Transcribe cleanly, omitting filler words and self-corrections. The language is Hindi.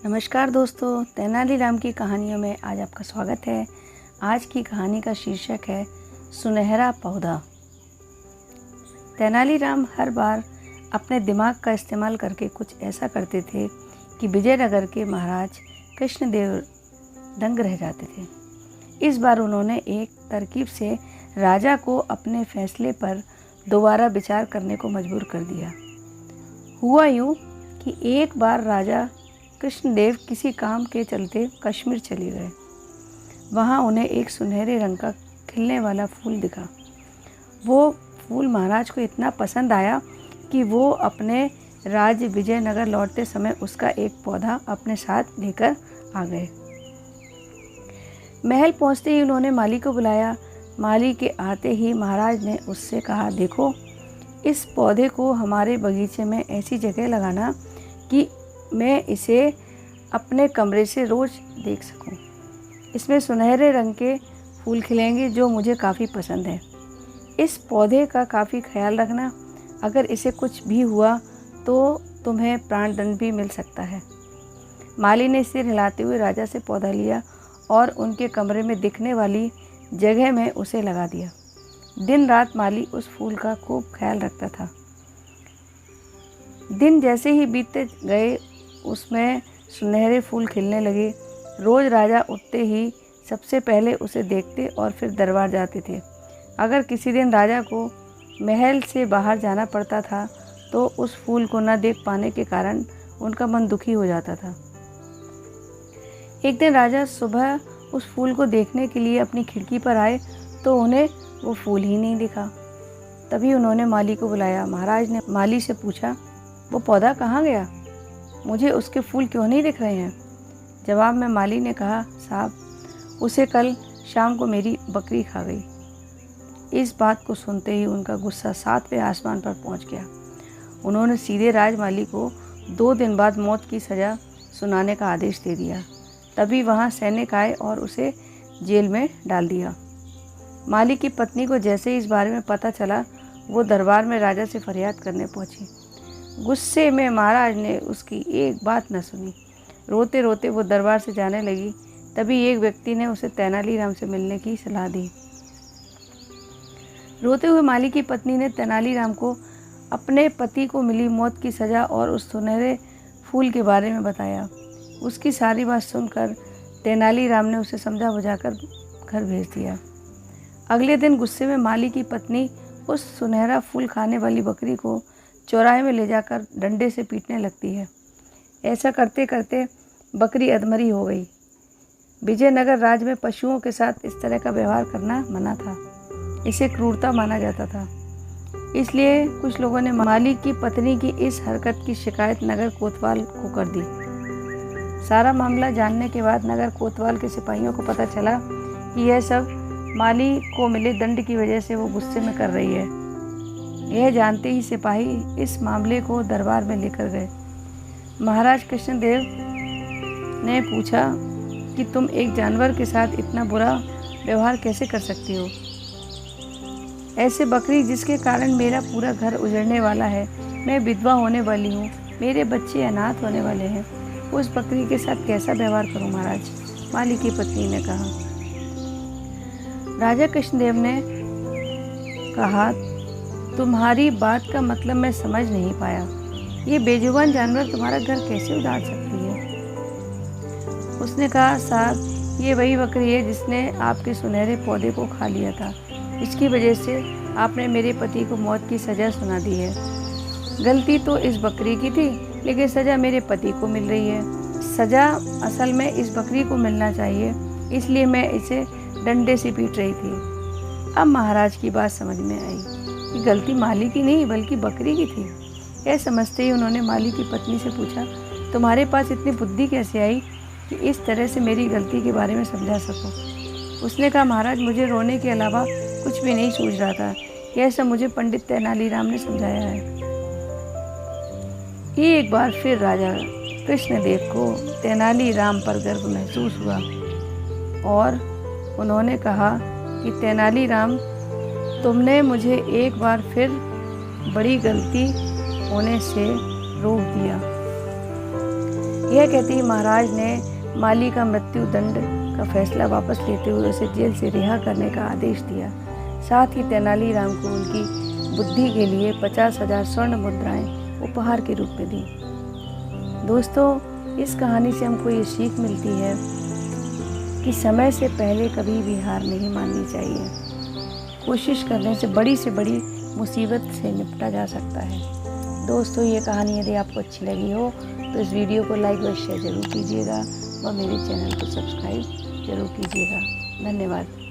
नमस्कार दोस्तों, तेनालीराम की कहानियों में आज आपका स्वागत है। आज की कहानी का शीर्षक है सुनहरा पौधा। तेनालीराम हर बार अपने दिमाग का इस्तेमाल करके कुछ ऐसा करते थे कि विजयनगर के महाराज कृष्णदेव दंग रह जाते थे। इस बार उन्होंने एक तरकीब से राजा को अपने फैसले पर दोबारा विचार करने को मजबूर कर दिया। हुआ यूँ कि एक बार राजा कृष्णदेव किसी काम के चलते कश्मीर चले गए। वहाँ उन्हें एक सुनहरे रंग का खिलने वाला फूल दिखा। वो फूल महाराज को इतना पसंद आया कि वो अपने राज्य विजयनगर लौटते समय उसका एक पौधा अपने साथ लेकर आ गए। महल पहुँचते ही उन्होंने माली को बुलाया। माली के आते ही महाराज ने उससे कहा, देखो, इस पौधे को हमारे बगीचे में ऐसी जगह लगाना कि मैं इसे अपने कमरे से रोज़ देख सकूं। इसमें सुनहरे रंग के फूल खिलेंगे जो मुझे काफ़ी पसंद है। इस पौधे का काफ़ी ख्याल रखना, अगर इसे कुछ भी हुआ तो तुम्हें प्राणदंड भी मिल सकता है। माली ने सिर हिलाते हुए राजा से पौधा लिया और उनके कमरे में दिखने वाली जगह में उसे लगा दिया। दिन रात माली उस फूल का खूब ख्याल रखता था। दिन जैसे ही बीतते गए उसमें सुनहरे फूल खिलने लगे। रोज़ राजा उठते ही सबसे पहले उसे देखते और फिर दरबार जाते थे। अगर किसी दिन राजा को महल से बाहर जाना पड़ता था तो उस फूल को न देख पाने के कारण उनका मन दुखी हो जाता था। एक दिन राजा सुबह उस फूल को देखने के लिए अपनी खिड़की पर आए तो उन्हें वो फूल ही नहीं दिखा। तभी उन्होंने माली को बुलाया। महाराज ने माली से पूछा, वो पौधा कहाँ गया? मुझे उसके फूल क्यों नहीं दिख रहे हैं? जवाब में माली ने कहा, साहब, उसे कल शाम को मेरी बकरी खा गई। इस बात को सुनते ही उनका गुस्सा 7वें आसमान पर पहुंच गया। उन्होंने सीधे राजमाली को 2 दिन बाद मौत की सज़ा सुनाने का आदेश दे दिया। तभी वहां सैनिक आए और उसे जेल में डाल दिया। माली की पत्नी को जैसे ही इस बारे में पता चला, वो दरबार में राजा से फरियाद करने पहुंची। गुस्से में महाराज ने उसकी एक बात न सुनी। रोते रोते वो दरबार से जाने लगी। तभी एक व्यक्ति ने उसे तेनालीराम से मिलने की सलाह दी। रोते हुए माली की पत्नी ने तेनालीराम को अपने पति को मिली मौत की सज़ा और उस सुनहरे फूल के बारे में बताया। उसकी सारी बात सुनकर तेनालीराम ने उसे समझा बुझाकर घर भेज दिया। अगले दिन गुस्से में माली की पत्नी उस सुनहरा फूल खाने वाली बकरी को चौराहे में ले जाकर डंडे से पीटने लगती है। ऐसा करते करते बकरी अधमरी हो गई। विजयनगर राज्य में पशुओं के साथ इस तरह का व्यवहार करना मना था। इसे क्रूरता माना जाता था। इसलिए कुछ लोगों ने माली की पत्नी की इस हरकत की शिकायत नगर कोतवाल को कर दी। सारा मामला जानने के बाद नगर कोतवाल के सिपाहियों को पता चला कि यह सब माली को मिले दंड की वजह से वो गुस्से में कर रही है। यह जानते ही सिपाही इस मामले को दरबार में लेकर गए। महाराज कृष्णदेव ने पूछा कि तुम एक जानवर के साथ इतना बुरा व्यवहार कैसे कर सकती हो? ऐसे बकरी जिसके कारण मेरा पूरा घर उजड़ने वाला है, मैं विधवा होने वाली हूँ, मेरे बच्चे अनाथ होने वाले हैं, उस बकरी के साथ कैसा व्यवहार करूँ महाराज? माली की पत्नी ने कहा। राजा कृष्णदेव ने कहा, तुम्हारी बात का मतलब मैं समझ नहीं पाया। ये बेजुबान जानवर तुम्हारा घर कैसे उजाड़ सकती है? उसने कहा, साहब, ये वही बकरी है जिसने आपके सुनहरे पौधे को खा लिया था। इसकी वजह से आपने मेरे पति को मौत की सज़ा सुना दी है। गलती तो इस बकरी की थी, लेकिन सज़ा मेरे पति को मिल रही है। सज़ा असल में इस बकरी को मिलना चाहिए, इसलिए मैं इसे डंडे से पीट रही थी। अब महाराज की बात समझ में आई कि गलती माली की नहीं बल्कि बकरी की थी। यह समझते ही उन्होंने माली की पत्नी से पूछा, तुम्हारे पास इतनी बुद्धि कैसे आई कि इस तरह से मेरी गलती के बारे में समझा सको? उसने कहा, महाराज, मुझे रोने के अलावा कुछ भी नहीं सूझ रहा था। यह सब मुझे पंडित तेनालीराम ने समझाया है। एक बार फिर राजा कृष्णदेव को तेनालीराम पर गर्व महसूस हुआ और उन्होंने कहा कि तेनालीराम, तुमने मुझे एक बार फिर बड़ी गलती होने से रोक दिया। यह कहते ही महाराज ने माली का मृत्यु दंड का फैसला वापस लेते हुए उसे जेल से रिहा करने का आदेश दिया। साथ ही तेनालीराम को उनकी बुद्धि के लिए 50,000 स्वर्ण मुद्राएं उपहार के रूप में दी। दोस्तों, इस कहानी से हमको ये सीख मिलती है कि समय से पहले कभी भी हार नहीं माननी चाहिए। कोशिश करने से बड़ी मुसीबत से निपटा जा सकता है। दोस्तों, ये कहानी यदि आपको अच्छी लगी हो तो इस वीडियो को लाइक व शेयर ज़रूर कीजिएगा और मेरे चैनल को सब्सक्राइब ज़रूर कीजिएगा। धन्यवाद।